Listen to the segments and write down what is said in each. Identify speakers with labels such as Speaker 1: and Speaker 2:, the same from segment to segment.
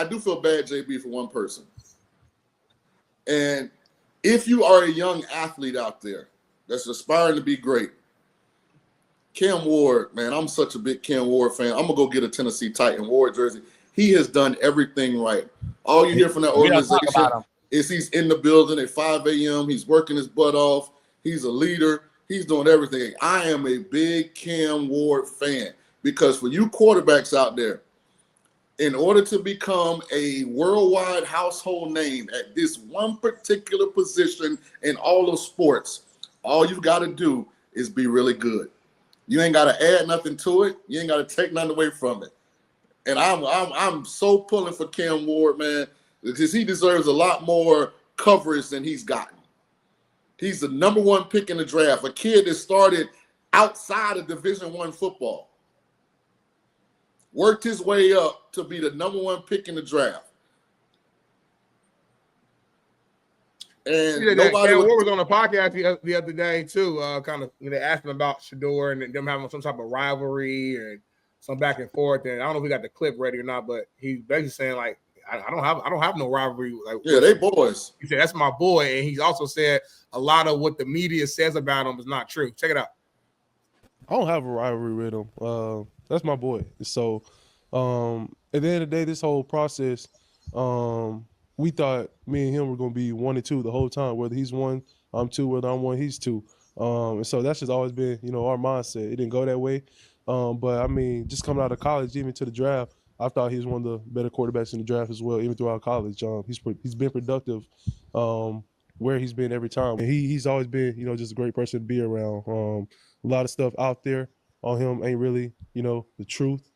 Speaker 1: I do feel bad, JB, for one person. And if you are a young athlete out there that's aspiring to be great, Cam Ward, man, I'm such a big Cam Ward fan. I'm going to go get a Tennessee Titan Ward jersey. He has done everything right. All you hear from that organization is he's in the building at 5 a.m. He's working his butt off. He's a leader. He's doing everything. I am a big Cam Ward fan because for you quarterbacks out there, in order to become a worldwide household name at this one particular position in all of sports, all you've got to do is be really good. You ain't got to add nothing to it. You ain't got to take nothing away from it. And I'm so pulling for Cam Ward, man, because he deserves a lot more coverage than he's gotten. He's the number one pick in the draft, a kid that started outside of Division I football, worked his way up to be the number one pick in the draft. And
Speaker 2: nobody was on a podcast the other day too. Kind of, asked him about Shador and them having some type of rivalry and some back and forth. And I don't know if we got the clip ready or not, but he's basically saying like, I don't have no rivalry. Like,
Speaker 1: yeah, they boys.
Speaker 2: He said that's my boy, and he's also said a lot of what the media says about him is not true. Check it out.
Speaker 3: I don't have a rivalry with him. That's my boy. So at the end of the day, this whole process, we thought me and him were going to be 1 and 2 the whole time. Whether he's 1, I'm 2. Whether I'm 1, he's 2. And so that's just always been, our mindset. It didn't go that way. But I mean, just coming out of college, even to the draft, I thought he was one of the better quarterbacks in the draft as well, even throughout college. He's been productive where he's been every time. And he's always been, just a great person to be around. A lot of stuff out there on him ain't really, the truth.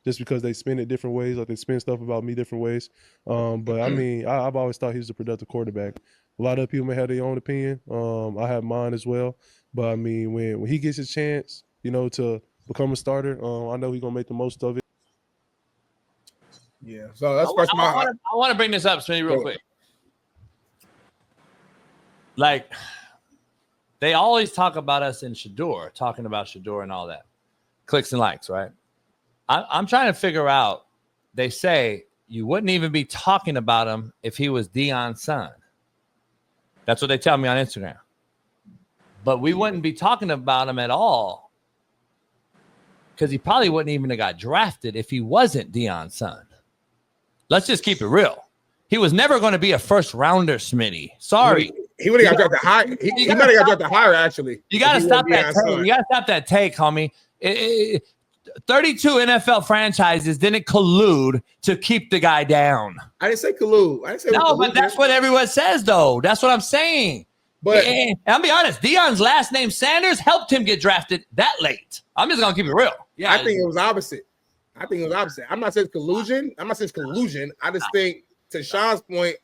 Speaker 3: Just because they spin it different ways, like they spin stuff about me different ways. But I mean, I've always thought he was a productive quarterback. A lot of people may have their own opinion. I have mine as well. But I mean, when he gets his chance, to become a starter, I know he's gonna make the most of it.
Speaker 2: Yeah. So that's first.
Speaker 4: I want to bring this up, Smitty, real quick. Like, they always talk about us in Shador, talking about Shador and all that. Clicks and likes, right? I'm trying to figure out, they say you wouldn't even be talking about him if he was Deion's son. That's what they tell me on Instagram. But we wouldn't be talking about him at all because he probably wouldn't even have got drafted if he wasn't Deion's son. Let's just keep it real. He was never going to be a first rounder, Smitty. Sorry.
Speaker 2: He would have got drafted high. He might have got drafted higher, actually.
Speaker 4: You got to stop that take. You got to stop that take, homie. 32 NFL franchises didn't collude to keep the guy down.
Speaker 2: I didn't say collude. I didn't say
Speaker 4: no, but that's what everyone says, though. That's what I'm saying. But I'll be honest, Deion's last name Sanders helped him get drafted that late. I'm just gonna keep it real. Yeah,
Speaker 2: I think it was opposite. I'm not saying collusion. I just think, to Shaun's point,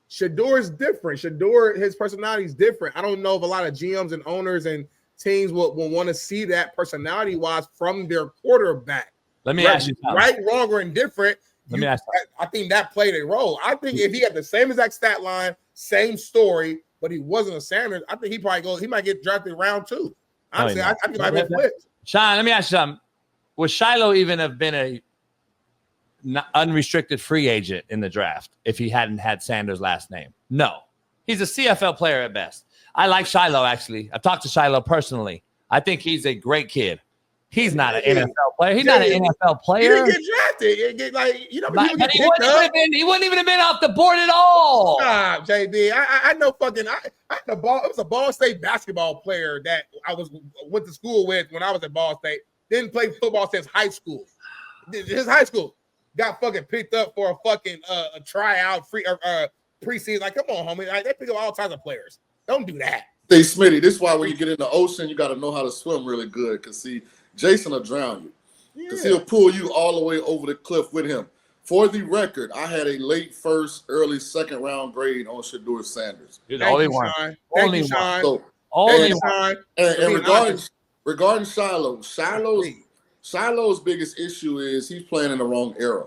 Speaker 2: Shador is different. His personality is different. I don't know if a lot of GMs and owners and teams will want to see that personality-wise from their quarterback.
Speaker 4: Let me ask you something.
Speaker 2: Right, wrong, or indifferent. I think that played a role. I think if he had the same exact stat line, same story, but he wasn't a Sanders, I think he might get drafted round 2. Honestly, I think he might be flipped.
Speaker 4: Shaun, let me ask you something. Would Shiloh even have been a unrestricted free agent in the draft if he hadn't had Sanders' last name? No. He's a CFL player at best. I like Shiloh, actually. I've talked to Shiloh personally. I think he's a great kid. He's not an NFL player. He's not an NFL player.
Speaker 2: He didn't get drafted. He
Speaker 4: wouldn't even have been off the board at all.
Speaker 2: Nah, JB. I know fucking. It was a Ball State basketball player that I went to school with when I was at Ball State. Didn't play football since high school. His high school got fucking picked up for a fucking a tryout preseason. Like, come on, homie. They pick up all kinds of players. Don't do that.
Speaker 1: Hey, Smitty, this is why when you get in the ocean, you got to know how to swim really good. Because, see, Jason will drown you. Because he'll pull you all the way over the cliff with him. For the record, I had a late first, early second round grade on Shador Sanders.
Speaker 4: You're the only one.
Speaker 2: Only one.
Speaker 1: So, regarding Shiloh, Shiloh's biggest issue is he's playing in the wrong era.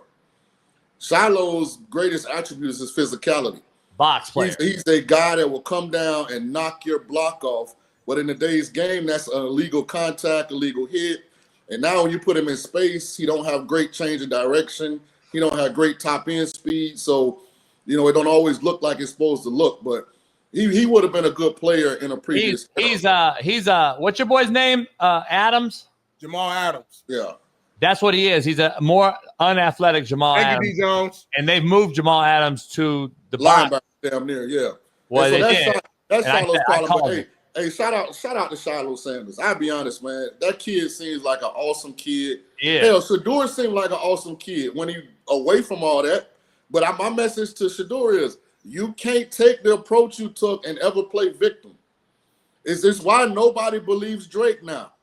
Speaker 1: Shiloh's greatest attribute is his physicality.
Speaker 4: Box player.
Speaker 1: He's a guy that will come down and knock your block off. But in today's game, that's an illegal contact, illegal hit. And now when you put him in space, he don't have great change of direction. He don't have great top end speed, so it don't always look like it's supposed to look. But he would have been a good player in a previous.
Speaker 4: He's what's your boy's name? Adams.
Speaker 2: Jamal Adams.
Speaker 1: Yeah.
Speaker 4: That's what he is. He's a more unathletic Jamal
Speaker 2: Thank you,
Speaker 4: Adams.
Speaker 2: D. Jones.
Speaker 4: And they've moved Jamal Adams to the
Speaker 1: linebacker damn near, yeah.
Speaker 4: Well,
Speaker 1: so
Speaker 4: they did.
Speaker 1: That's Shiloh's problem.
Speaker 4: But,
Speaker 1: hey, shout out to Shiloh Sanders. I'll be honest, man. That kid seems like an awesome kid.
Speaker 4: Yeah.
Speaker 1: Hell, Shador seemed like an awesome kid when he away from all that. But my message to Shador is you can't take the approach you took and ever play victim. Is this why nobody believes Drake now?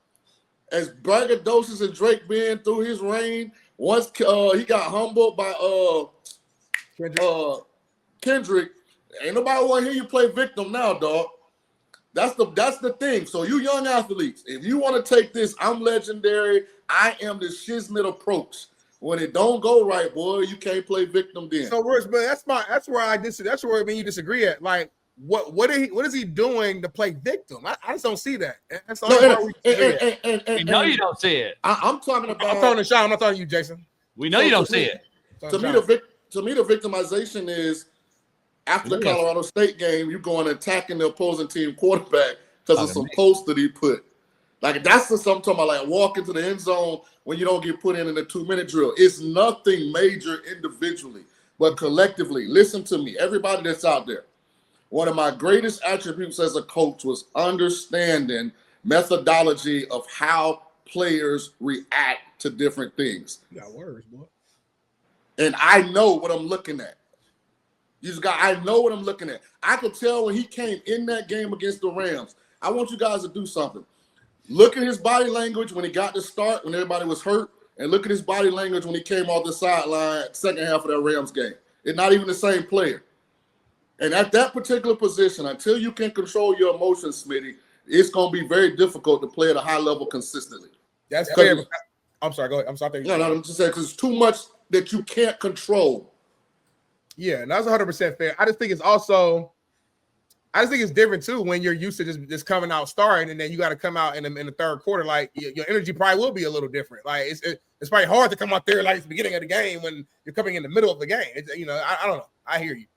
Speaker 1: As braggadocious as Drake been through his reign, once he got humbled by Kendrick, ain't nobody want to hear you play victim now, dog. That's the thing. So you young athletes, if you want to take this, I'm legendary, I am the Shiznit approach. When it don't go right, boy, you can't play victim then.
Speaker 2: So, Rich, but that's where I disagree. That's where you disagree at. Like, what is he doing to play victim? I just don't see that. That's the only part we
Speaker 4: know you don't see it.
Speaker 1: I'm talking about.
Speaker 2: I'm talking to Shaun. I'm not talking to you, Jason.
Speaker 4: We know you don't see it.
Speaker 1: To me, the victimization is after the Colorado State game, you going attacking the opposing team quarterback because of some posts that he put. Like that's the something I'm talking about. Like walk into the end zone when you don't get put in the 2-minute drill. It's nothing major individually, but collectively. Listen to me, everybody that's out there. One of my greatest attributes as a coach was understanding methodology of how players react to different things.
Speaker 2: You got words, boy.
Speaker 1: And I know what I'm looking at. I know what I'm looking at. I could tell when he came in that game against the Rams. I want you guys to do something. Look at his body language when he got to start, when everybody was hurt, and look at his body language when he came off the sideline second half of that Rams game. It's not even the same player. And at that particular position, until you can control your emotions, Smitty, it's going to be very difficult to play at a high level consistently.
Speaker 2: That's fair. I'm sorry. Go ahead. I'm sorry.
Speaker 1: No, I'm just saying because it's too much that you can't control.
Speaker 2: Yeah, and that's 100% fair. I just think it's different too when you're used to just coming out starting, and then you got to come out in the third quarter. Like your energy probably will be a little different. Like it's probably hard to come out there like at the beginning of the game when you're coming in the middle of the game. I don't know. I hear you.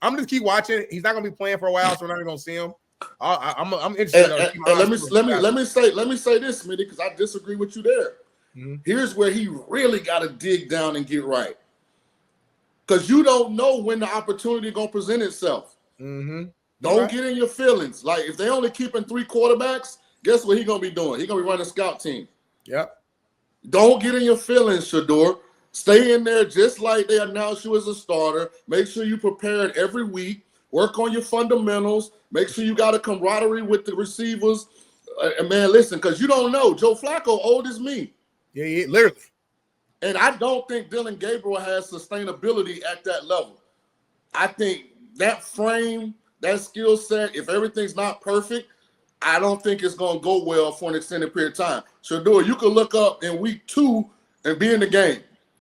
Speaker 2: I'm just keep watching. He's not going to be playing for a while, so we're not going to see him. I'm interested.
Speaker 1: Let me say this, Smitty, because I disagree with you there. Mm-hmm. Here's where he really got to dig down and get right, because you don't know when the opportunity going to present itself.
Speaker 2: Mm-hmm.
Speaker 1: Don't get in your feelings. Like if they only keeping 3 quarterbacks, guess what he going to be doing? He going to be running a scout team.
Speaker 2: Yep.
Speaker 1: Don't get in your feelings, Shador. Stay in there just like they announced you as a starter. Make sure you prepared every week. Work on your fundamentals. Make sure you got a camaraderie with the receivers. Man, listen, because you don't know. Joe Flacco old as me.
Speaker 2: Yeah, literally.
Speaker 1: And I don't think Dylan Gabriel has sustainability at that level. I think that frame, that skill set, if everything's not perfect, I don't think it's going to go well for an extended period of time. Shador, you can look up in week 2 and be in the game.